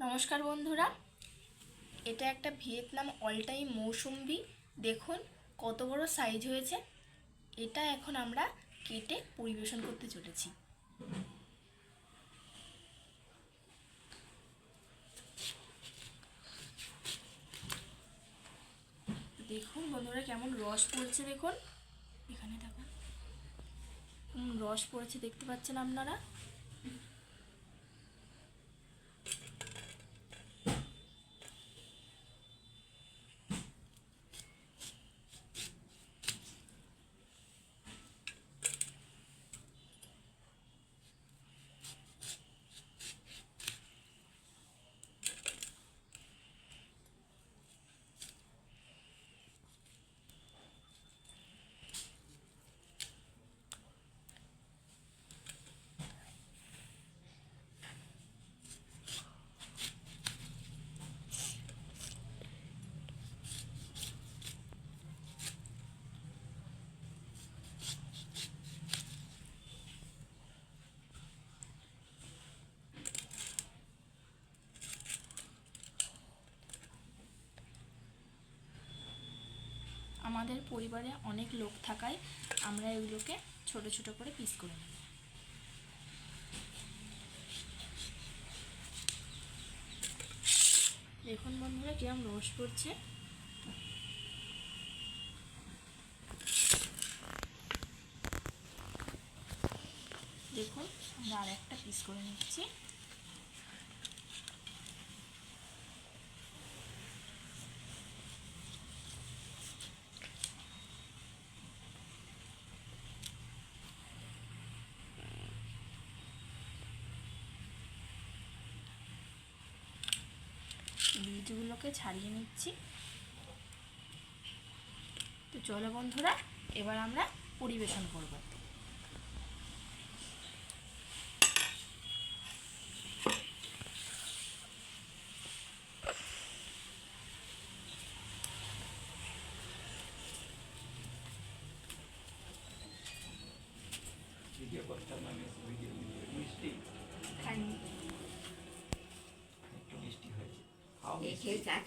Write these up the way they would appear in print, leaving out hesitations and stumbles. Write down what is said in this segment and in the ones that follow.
নমস্কার বন্ধুরা, এটা একটা ভিয়েতনাম অল টাইম মৌসুম্বি। দেখুন কত বড় সাইজ হয়েছে। এটা এখন আমরা কেটে পরিবেশন করতে চলেছি। দেখুন বন্ধুরা কেমন রস পড়ছে, দেখুন এখানে দেখুন রস পড়েছে, দেখতে পাচ্ছেন আপনারা। আমাদের পরিবারে অনেক লোক থাকায় আমরা এগুলোকে ছোট ছোট করে পিস করে নেব। দেখুন বন্ধুরা কিরম রস পড়ছে। দেখুন আমরা আর একটা পিস করে নিচ্ছি। বীজগুলোকে ছাড়িয়ে নিচ্ছি। তো চলো বন্ধুরা, এবার আমরা পরিবেশন করব।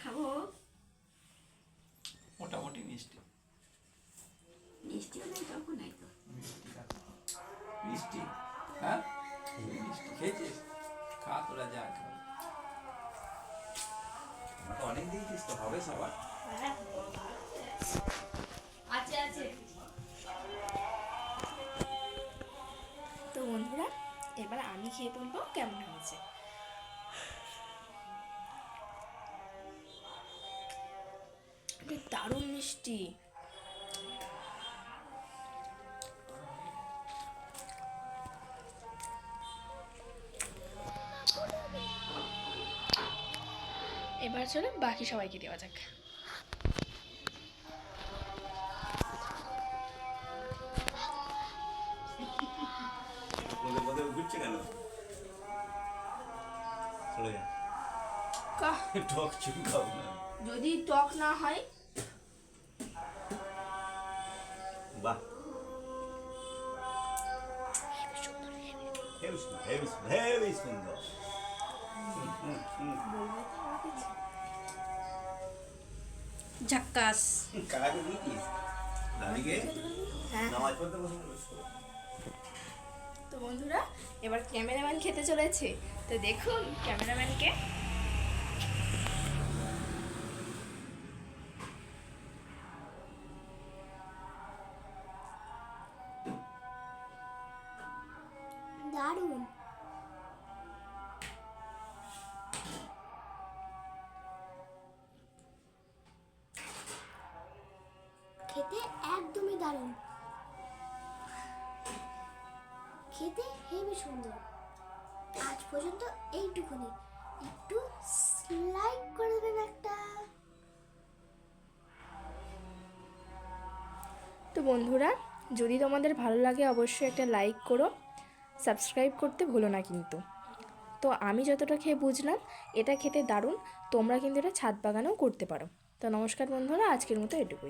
খাবো মোটামুটি মিষ্টি মিষ্টি হলে তখন তো মিষ্টি। হ্যাঁ মিষ্টি খেয়েছিস? খা তোরা, যা খাবি। আমাকে অনেক দিয়েছিস তো, হবে সবার। আছে আছে। তো বন্ধুরা এবার আমি খেয়ে বলবো কেমন হয়েছে। দারুণ মিষ্টি। এবার চলো বাকি সবাইকে দেওয়া যাক। ঘুরছে কেন? টক চুন খাও না। যদি টক না হয় বাহ, হেভি সুন্দর। ঝাক্কাস। কাকাকে দিয়েছিস? দাদিকে? হ্যাঁ। নামাজ পড়তে বসে। তো বন্ধুরা এবার ক্যামেরাম্যান খেতে চলেছে। তো দেখুন ক্যামেরাম্যানকে। দারুণ। খেতে একদমই দারুণ, খেতে হেবি সুন্দর। আজ পর্যন্ত এইটুকুনি, একটু লাইক করে দেবেন একটা। তো বন্ধুরা যদি তোমাদের ভালো লাগে অবশ্যই একটা লাইক করো, সাবস্ক্রাইব করতে ভুলো না কিন্তু। তো আমি যতটা খেয়ে বুঝলাম এটা খেতে দারুণ। তোমরা কিন্তু এটা ছাদ বাগানেও করতে পারো। তো নমস্কার বন্ধুরা, আজকের মতো এটুকুই।